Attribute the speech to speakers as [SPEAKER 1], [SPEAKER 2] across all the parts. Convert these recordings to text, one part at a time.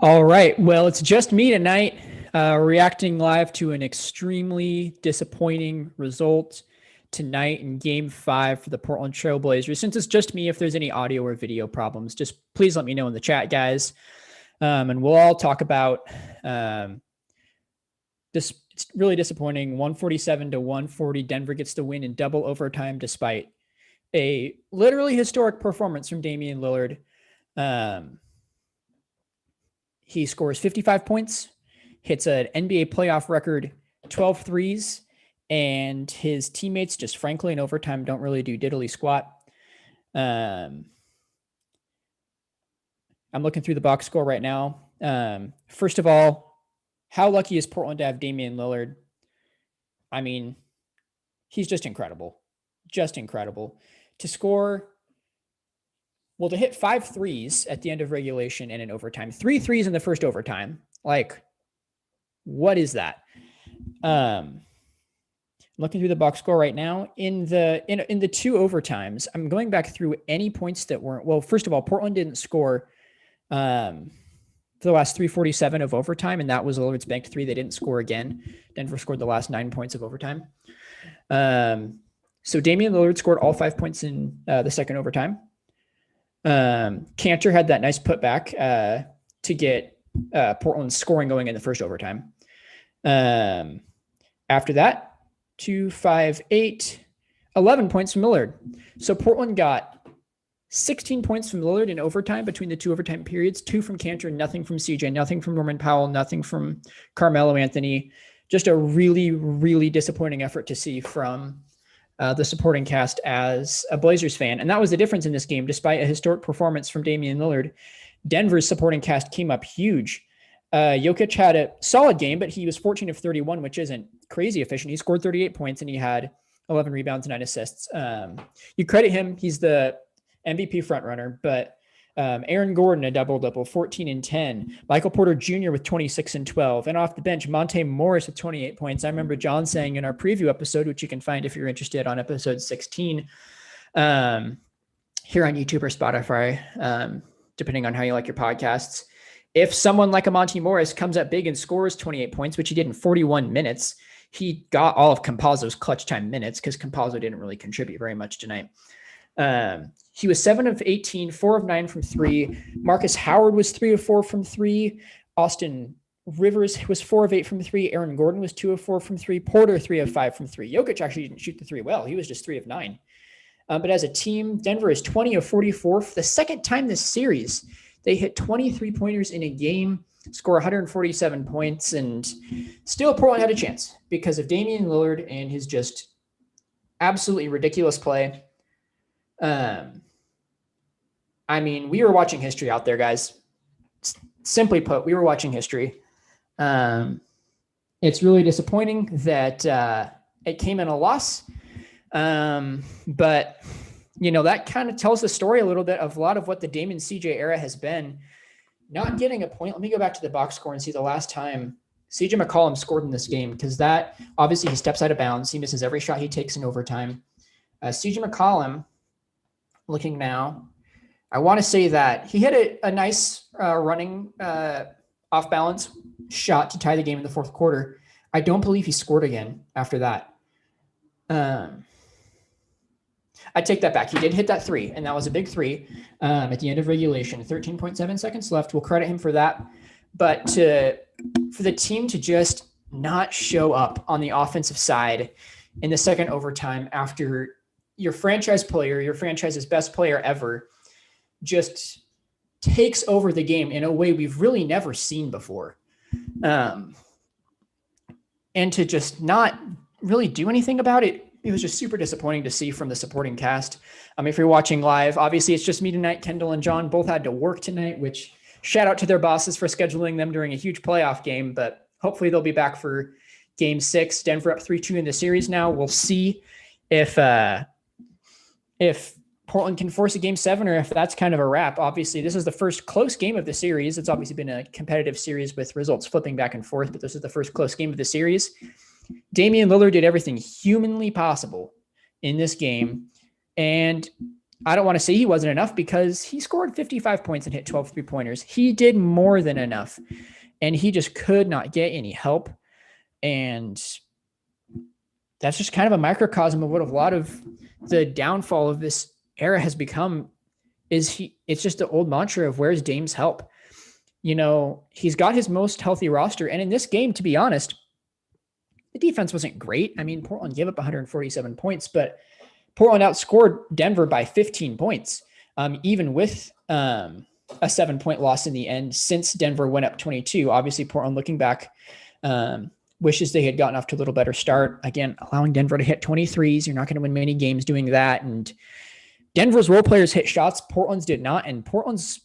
[SPEAKER 1] All right. Well, it's just me tonight, reacting live to an extremely disappointing result tonight in Game 5 for the Portland Trailblazers. Since it's just me, if there's any audio or video problems, just please let me know in the chat, guys. And we'll all talk about this. It's really disappointing. 147 to 140. Denver gets the win in double overtime despite a literally historic performance from Damian Lillard. He scores 55 points, hits an NBA playoff record 12 threes, and his teammates just frankly in overtime don't really do diddly squat. I'm looking through the box score right now. First of all, how lucky is Portland to have Damian Lillard? I mean, he's just incredible. Just incredible. To score, well, to hit 5 threes at the end of regulation and in overtime, 3 threes in the first overtime. Like, what is that? Looking through the box score right now, in the 2 overtimes, I'm going back through any points that weren't. Well, first of all, Portland didn't score for the last 347 of overtime, and that was Lillard's banked 3. They didn't score again. Denver scored the last 9 points of overtime. So Damian Lillard scored all 5 points in the second overtime. Kanter had that nice putback to get Portland's scoring going in the first overtime. After that, 2, 5, 8, 11 points from Lillard. So Portland got 16 points from Lillard in overtime between the 2 overtime periods, 2 from Kanter, nothing from CJ, nothing from Norman Powell, nothing from Carmelo Anthony. Just a really, really disappointing effort to see from the supporting cast as a Blazers fan. And that was the difference in this game. Despite a historic performance from Damian Lillard, Denver's supporting cast came up huge. Jokic had a solid game, but he was 14 of 31, which isn't crazy efficient. He scored 38 points and he had 11 rebounds and 9 assists. You credit him. He's the MVP frontrunner, but Aaron Gordon, a double-double, 14 and 10. Michael Porter Jr. with 26 and 12. And off the bench, Monte Morris with 28 points. I remember John saying in our preview episode, which you can find if you're interested on episode 16, here on YouTube or Spotify, depending on how you like your podcasts. If someone like a Monte Morris comes up big and scores 28 points, which he did in 41 minutes, he got all of Campazzo's clutch time minutes because Campazzo didn't really contribute very much tonight. He was 7 of 18, 4 of 9 from 3. Marcus Howard was 3 of 4 from 3. Austin Rivers was 4 of 8 from 3. Aaron Gordon was 2 of 4 from 3. Porter 3 of 5 from 3. Jokic actually didn't shoot the 3 well. He was just 3 of 9. But as a team, Denver is 20 of 44. For the second time this series, they hit 23 pointers in a game, score 147 points, and still Portland had a chance because of Damian Lillard and his just absolutely ridiculous play. I mean, we were watching history out there, guys. Simply put, we were watching history. It's really disappointing that it came in a loss. But, you know, that kind of tells the story a little bit of a lot of what the Damon CJ era has been. Not getting a point. Let me go back to the box score and see the last time CJ McCollum scored in this game, because that, obviously, he steps out of bounds. He misses every shot he takes in overtime. CJ McCollum, looking now, I want to say that he hit a nice running off-balance shot to tie the game in the fourth quarter. I don't believe he scored again after that. I take that back. He did hit that 3, and that was a big 3 at the end of regulation. 13.7 seconds left. We'll credit him for that. But for the team to just not show up on the offensive side in the second overtime after your franchise player, your franchise's best player ever, just takes over the game in a way we've really never seen before. And to just not really do anything about it, it was just super disappointing to see from the supporting cast. If you're watching live, obviously it's just me tonight. Kendall and John both had to work tonight, which shout out to their bosses for scheduling them during a huge playoff game, but hopefully they'll be back for game 6. Denver up 3-2 in the series now. We'll see if Portland can force a game 7 or if that's kind of a wrap. Obviously, this is the first close game of the series. It's obviously been a competitive series with results flipping back and forth, but this is the first close game of the series. Damian Lillard did everything humanly possible in this game. And I don't want to say he wasn't enough because he scored 55 points and hit 12 3-pointers. He did more than enough, and he just could not get any help. And that's just kind of a microcosm of what a lot of the downfall of this era has become. It's just the old mantra of where's Dame's help? He's got his most healthy roster. And in this game, to be honest, the defense wasn't great. I mean, Portland gave up 147 points, but Portland outscored Denver by 15 points, even with a 7-point loss in the end since Denver went up 22. Obviously, Portland, looking back, wishes they had gotten off to a little better start. Again, allowing Denver to hit 23s. You're not going to win many games doing that. And Denver's role players hit shots. Portland's did not. And Portland's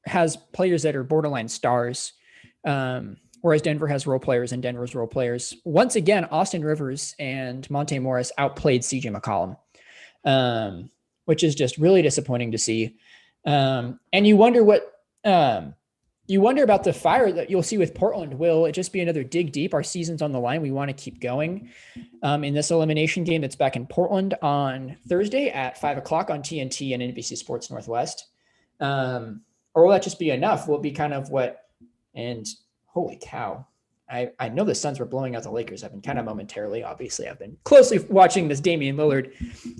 [SPEAKER 1] has players that are borderline stars, whereas Denver has role players and Denver's role players. Once again, Austin Rivers and Monte Morris outplayed CJ McCollum, which is just really disappointing to see. And you wonder about the fire that you'll see with Portland. Will it just be another dig deep? Our season's on the line. We want to keep going in this elimination game that's back in Portland on Thursday at 5:00 on TNT and NBC Sports Northwest. Or will that just be enough? Will it be kind of and holy cow. I know the Suns were blowing out the Lakers. I've been kind of momentarily, obviously, I've been closely watching this Damian Lillard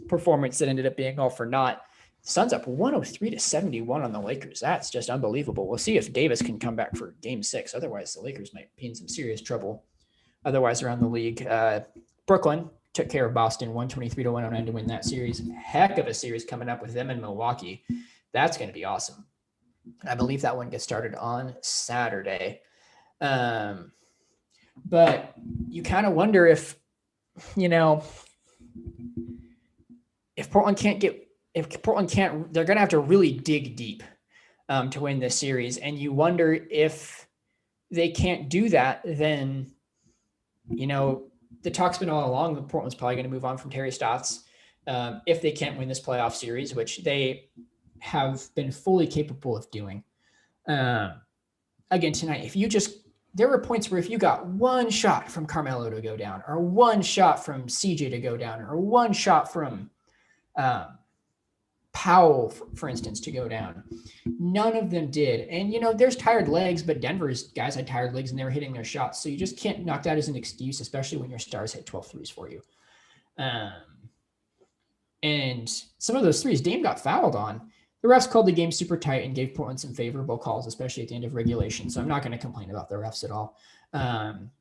[SPEAKER 1] performance that ended up being all for naught. Suns up 103-71 on the Lakers. That's just unbelievable. We'll see if Davis can come back for game 6. Otherwise, the Lakers might be in some serious trouble. Otherwise, around the league, Brooklyn took care of Boston 123-109 to win that series. Heck of a series coming up with them in Milwaukee. That's going to be awesome. I believe that one gets started on Saturday. But you kind of wonder if Portland can't, they're going to have to really dig deep to win this series. And you wonder if they can't do that, then, the talk's been all along that Portland's probably going to move on from Terry Stotts if they can't win this playoff series, which they have been fully capable of doing. Again, tonight, there were points where if you got one shot from Carmelo to go down, or one shot from CJ to go down, or one shot from Powell, for instance, to go down, none of them did. And, there's tired legs, but Denver's guys had tired legs and they were hitting their shots. So you just can't knock that as an excuse, especially when your stars hit 12 threes for you. And some of those threes Dame got fouled on. The refs called the game super tight and gave Portland some favorable calls, especially at the end of regulation. So I'm not going to complain about the refs at all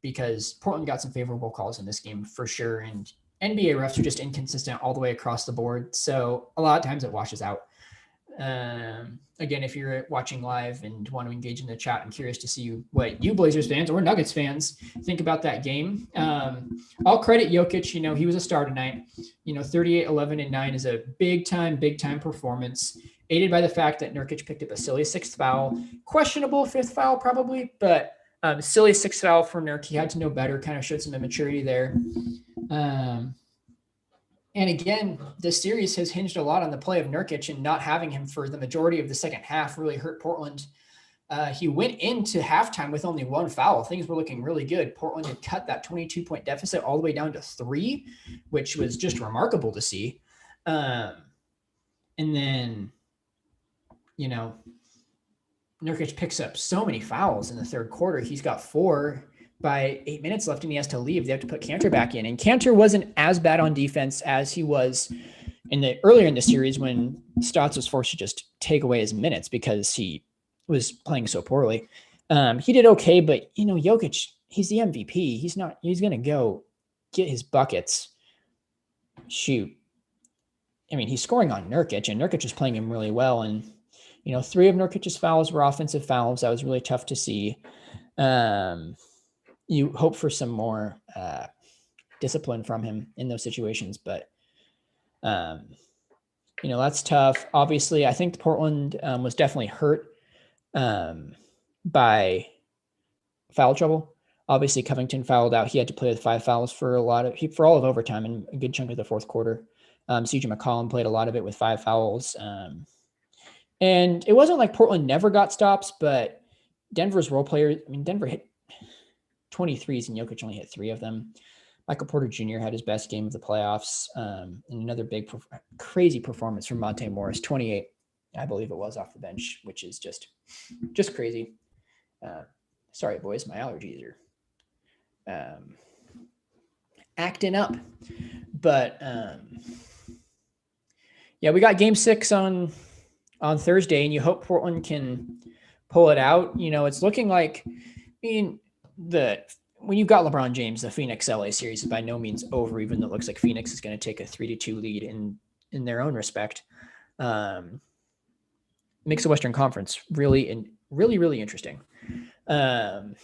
[SPEAKER 1] because Portland got some favorable calls in this game for sure. And NBA refs are just inconsistent all the way across the board. So a lot of times it washes out. Again, if you're watching live and want to engage in the chat, I'm curious to see what you Blazers fans or Nuggets fans think about that game. I'll credit Jokic. He was a star tonight. 38, 11, and 9 is a big time performance, aided by the fact that Nurkic picked up a silly 6th foul, questionable 5th foul probably, but silly 6th foul for Nurk. He had to know better, kind of showed some immaturity there. And again, this series has hinged a lot on the play of Nurkic, and not having him for the majority of the second half really hurt Portland. He went into halftime with only 1 foul. Things were looking really good. Portland had cut that 22-point deficit all the way down to 3, which was just remarkable to see. And then, Nurkic picks up so many fouls in the third quarter. He's got 4 by 8 minutes left, and he has to leave. They have to put Kanter back in. And Kanter wasn't as bad on defense as he was earlier in the series when Stotts was forced to just take away his minutes because he was playing so poorly. He did okay, but Jokic, he's the MVP. He's going to go get his buckets. Shoot. I mean, he's scoring on Nurkic, and Nurkic is playing him really well. And, 3 of Nurkic's fouls were offensive fouls. That was really tough to see. You hope for some more discipline from him in those situations, but that's tough. Obviously, I think Portland was definitely hurt by foul trouble. Obviously, Covington fouled out. He had to play with 5 fouls for all of overtime and a good chunk of the fourth quarter. CJ McCollum played a lot of it with 5 fouls. And it wasn't like Portland never got stops, but Denver's role players, Denver hit 23s and Jokic only hit 3 of them. Michael Porter Jr. had his best game of the playoffs. And another big, crazy performance from Monte Morris, 28, I believe it was, off the bench, which is just crazy. Sorry, boys, my allergies are acting up. But yeah, we got Game 6 on Thursday, and you hope Portland can pull it out. It's looking like, when you've got LeBron James, the Phoenix LA series is by no means over, even though it looks like Phoenix is going to take a 3-2 lead in their own respect. Makes the Western Conference really interesting. The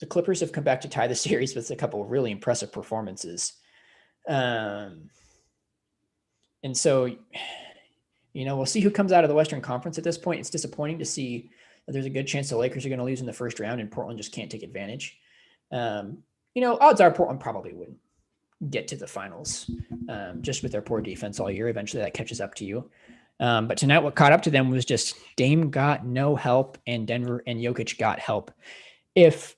[SPEAKER 1] Clippers have come back to tie the series with a couple of really impressive performances. And so, we'll see who comes out of the Western Conference at this point. It's disappointing to see that there's a good chance the Lakers are going to lose in the first round and Portland just can't take advantage. Odds are Portland probably wouldn't get to the finals just with their poor defense all year. Eventually that catches up to you. But tonight what caught up to them was just Dame got no help and Denver and Jokic got help. If,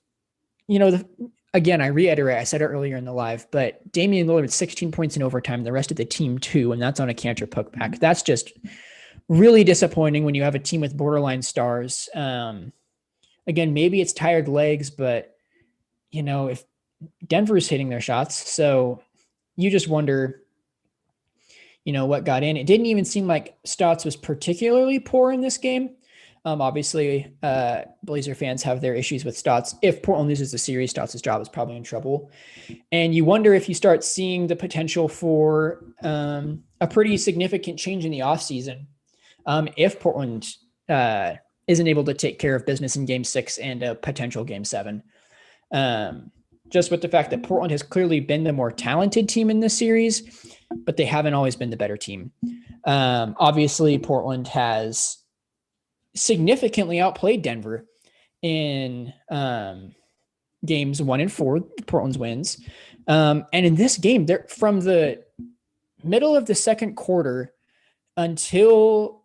[SPEAKER 1] again, I reiterate, I said it earlier in the live, but Damian Lillard with 16 points in overtime, the rest of the team 2, and that's on a Cantor putback. That's just really disappointing when you have a team with borderline stars. Again, maybe it's tired legs, but if Denver is hitting their shots, so you just wonder, what got in. It didn't even seem like Stotts was particularly poor in this game. Obviously, Blazer fans have their issues with Stotts. If Portland loses the series, Stotts' job is probably in trouble. And you wonder if you start seeing the potential for a pretty significant change in the offseason if Portland isn't able to take care of business in Game 6 and a potential Game 7. Just with the fact that Portland has clearly been the more talented team in this series, but they haven't always been the better team. Obviously, Portland has significantly outplayed Denver in games 1 and 4, Portland's wins. And in this game, they're from the middle of the second quarter until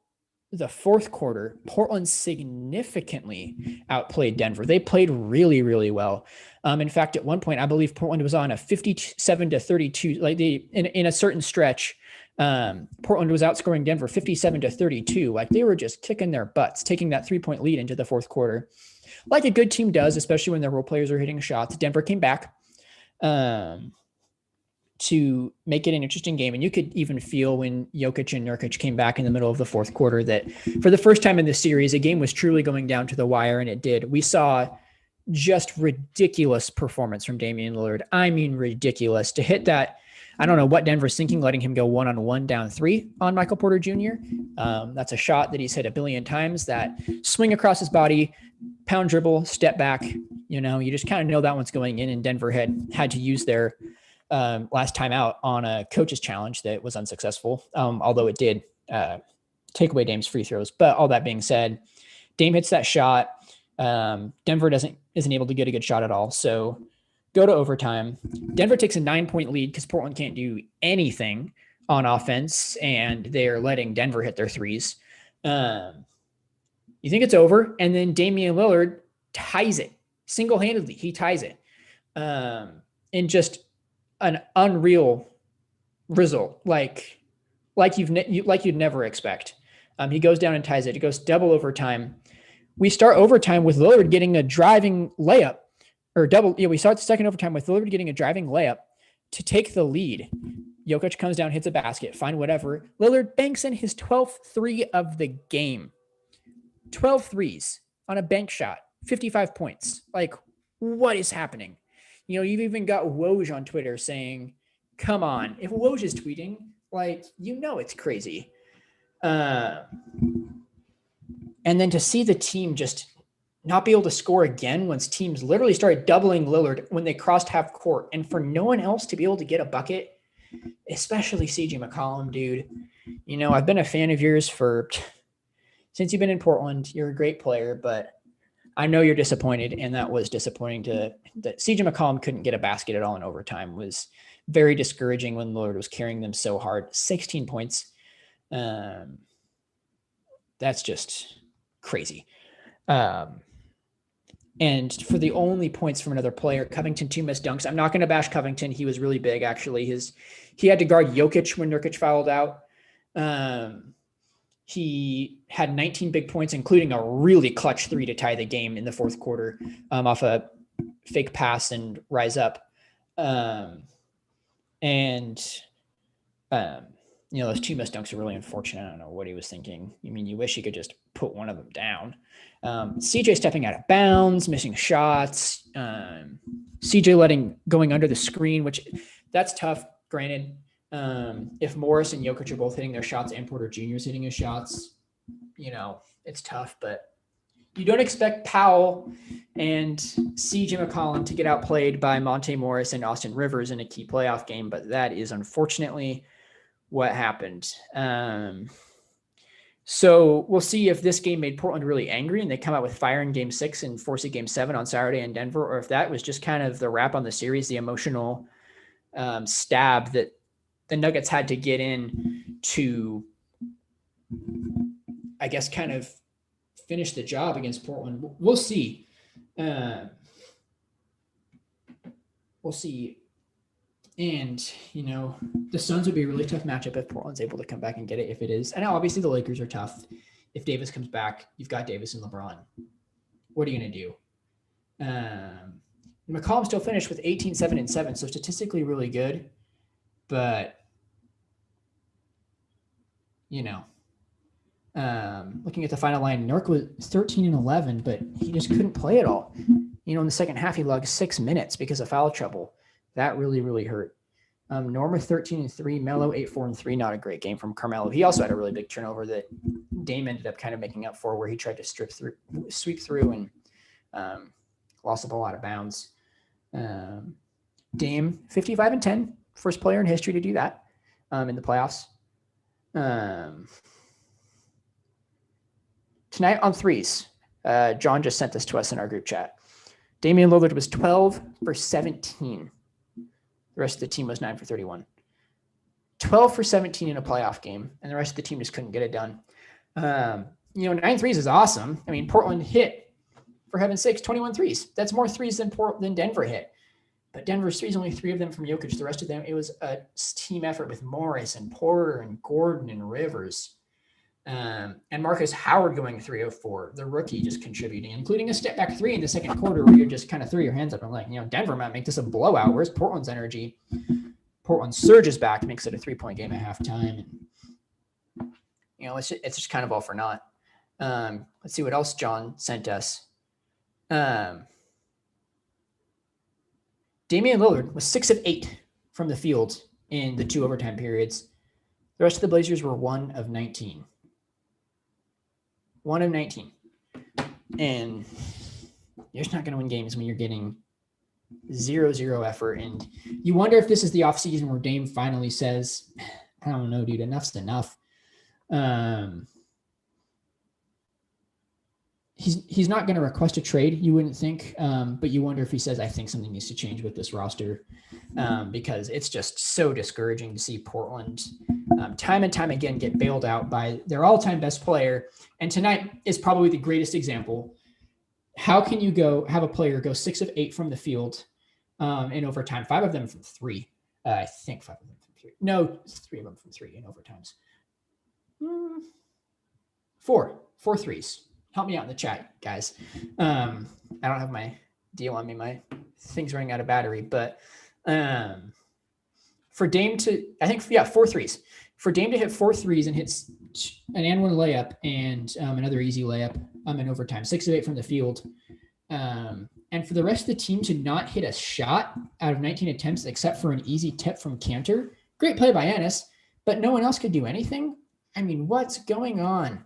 [SPEAKER 1] the fourth quarter, Portland significantly outplayed Denver. They played really, really well. In fact, at one point, I believe Portland was on a 57-32, like in a certain stretch. Portland was outscoring Denver 57-32. Like they were just kicking their butts, taking that 3-point lead into the fourth quarter, like a good team does, especially when their role players are hitting shots. Denver came back to make it an interesting game. And you could even feel when Jokic and Nurkic came back in the middle of the fourth quarter that for the first time in this series, a game was truly going down to the wire, and it did. We saw just ridiculous performance from Damian Lillard. I mean, ridiculous. To hit that, I don't know what Denver's thinking, letting him go 1-on-1 down 3 on Michael Porter Jr. That's a shot that he's hit a billion times. That swing across his body, pound dribble, step back. You just kind of know that one's going in, and Denver had to use their last time out on a coach's challenge that was unsuccessful, although it did take away Dame's free throws. But all that being said, Dame hits that shot. Denver isn't able to get a good shot at all. So go to overtime. Denver takes a 9-point lead because Portland can't do anything on offense, and they're letting Denver hit their threes. You think it's over, and then Damian Lillard ties it single-handedly. He ties it in just an unreal result, like you'd never expect. He goes down and ties it. It goes double overtime. We start overtime with Lillard getting a driving layup, or double. We start the second overtime with Lillard getting a driving layup to take the lead. Jokic comes down, hits a basket, fine, whatever. Lillard banks in his 12th 3 of the game. 12 threes on a bank shot, 55 points. Like, what is happening? You've even got Woj on Twitter saying, come on. If Woj is tweeting, it's crazy. And then to see the team just not be able to score again once teams literally started doubling Lillard when they crossed half court, and for no one else to be able to get a bucket, especially CJ McCollum, dude. I've been a fan of yours since you've been in Portland. You're a great player, but I know you're disappointed, and that was disappointing that CJ McCollum couldn't get a basket at all in overtime. It was very discouraging when Lillard was carrying them so hard. 16 points. That's just crazy. And for the only points from another player, Covington 2 missed dunks. I'm not going to bash Covington. He was really big, actually. He had to guard Jokic when Nurkic fouled out. He had 19 big points, including a really clutch 3 to tie the game in the fourth quarter off a fake pass and rise up. Those 2 missed dunks are really unfortunate. I don't know what he was thinking. I mean, you wish he could just put one of them down. CJ stepping out of bounds, missing shots. CJ going under the screen, which that's tough. Granted, if Morris and Jokic are both hitting their shots and Porter Jr. is hitting his shots, it's tough. But you don't expect Powell and CJ McCollum to get outplayed by Monte Morris and Austin Rivers in a key playoff game, but that is unfortunately what happened. So we'll see if this game made Portland really angry and they come out with fire in game 6 and force a game 7 on Saturday in Denver, or if that was just kind of the wrap on the series, the emotional stab that the Nuggets had to get in to, I guess, kind of finish the job against Portland. We'll see. We'll see. And, the Suns would be a really tough matchup if Portland's able to come back and get it, if it is. And obviously the Lakers are tough. If Davis comes back, you've got Davis and LeBron. What are you going to do? McCollum still finished with 18, 7, and 7, so statistically really good. But, looking at the final line, Nurk was 13 and 11, but he just couldn't play at all. In the second half, he logged 6 minutes because of foul trouble. That really, really hurt. Norma 13 and 3, Melo 8, 4, and 3. Not a great game from Carmelo. He also had a really big turnover that Dame ended up kind of making up for, where he tried to sweep through and lost the ball out of bounds. Dame 55 and 10, first player in history to do that in the playoffs. Tonight on threes, John just sent this to us in our group chat. Damian Lillard was 12 for 17. The rest of the team was 9 for 31. 12 for 17 in a playoff game, and the rest of the team just couldn't get it done. 9 threes is awesome. I mean, Portland hit, for heaven's sakes, 21 threes. That's more threes than Denver hit. But Denver's threes, only 3 of them from Jokic. The rest of them, it was a team effort with Morris and Porter and Gordon and Rivers. And Marcus Howard going 3 of 4, the rookie, just contributing, including a step back 3 in the second quarter where you just kind of threw your hands up and like, Denver might make this a blowout. Where's Portland's energy? Portland surges back, makes it a 3-point game at halftime. And, it's just kind of all for naught. Let's see what else John sent us. Damian Lillard was 6 of 8 from the field in the 2 overtime periods. The rest of the Blazers were 1 of 19. 1 of 19. And you're just not going to win games when you're getting 0-0 effort. And you wonder if this is the offseason where Dame finally says, I don't know, dude, enough's enough. He's not going to request a trade, you wouldn't think. But you wonder if he says, I think something needs to change with this roster. Because it's just so discouraging to see Portland time and time again get bailed out by their all-time best player. And tonight is probably the greatest example. How can you have a player go 6 of 8 from the field in overtime? 5 of them from 3. I think 5 of them from 3. No, 3 of them from 3 in overtimes. 4 threes. Help me out in the chat, guys. I don't have my deal on me. My thing's running out of battery. But for Dame to, 4 threes. For Dame to hit 4 threes and hits an and one layup and another easy layup in overtime, 6 of 8 from the field. And for the rest of the team to not hit a shot out of 19 attempts except for an easy tip from Cantor. Great play by Ennis, but no one else could do anything. I mean, what's going on?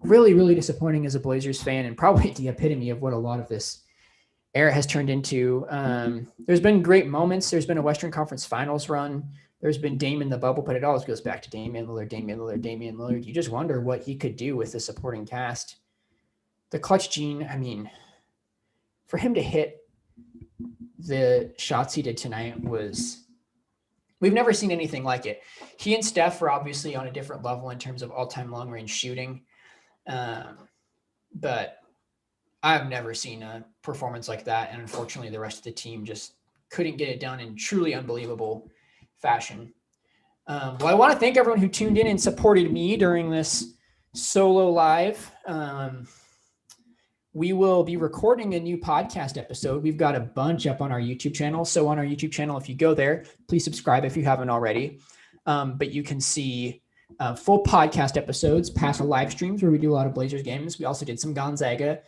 [SPEAKER 1] Really, really disappointing as a Blazers fan, and probably the epitome of what a lot of this era has turned into. There's been great moments. There's been a Western Conference Finals run. There's been Dame in the bubble, but it always goes back to Damian Lillard. You just wonder what he could do with the supporting cast. The clutch gene, I mean, for him to hit the shots he did tonight we've never seen anything like it. He and Steph are obviously on a different level in terms of all-time long-range shooting. But I've never seen a performance like that. And unfortunately, the rest of the team just couldn't get it done in truly unbelievable fashion. Well, I want to thank everyone who tuned in and supported me during this solo live. We will be recording a new podcast episode. We've got a bunch up on our YouTube channel. So on our YouTube channel, if you go there, please subscribe if you haven't already. But you can see full podcast episodes, past our live streams where we do a lot of Blazers games. We also did some Gonzaga.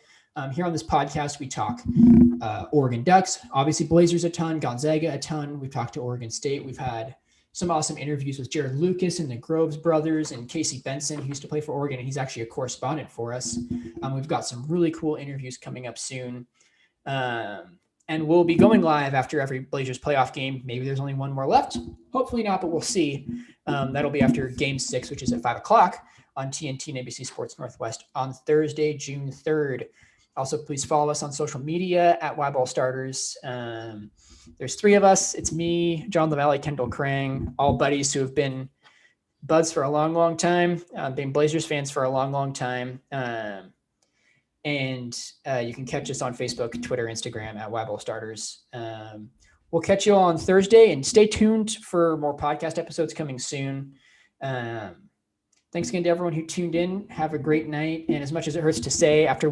[SPEAKER 1] Here on this podcast, we talk Oregon Ducks, obviously Blazers a ton, Gonzaga a ton. We've talked to Oregon State. We've had some awesome interviews with Jared Lucas and the Groves brothers and Casey Benson, who used to play for Oregon, and he's actually a correspondent for us. We've got some really cool interviews coming up soon. And we'll be going live after every Blazers playoff game. Maybe there's only one more left. Hopefully not, but we'll see. That'll be after Game 6, which is at 5 o'clock on TNT and ABC Sports Northwest on Thursday, June 3rd. Also, please follow us on social media at YBall Starters. There's 3 of us. It's me, John LaValle, Kendall Krang, all buddies who have been buds for a long, long time, been Blazers fans for a long, long time. And you can catch us on Facebook, Twitter, Instagram at YBall Starters. We'll catch you all on Thursday, and stay tuned for more podcast episodes coming soon. Thanks again to everyone who tuned in. Have a great night. And as much as it hurts to say, after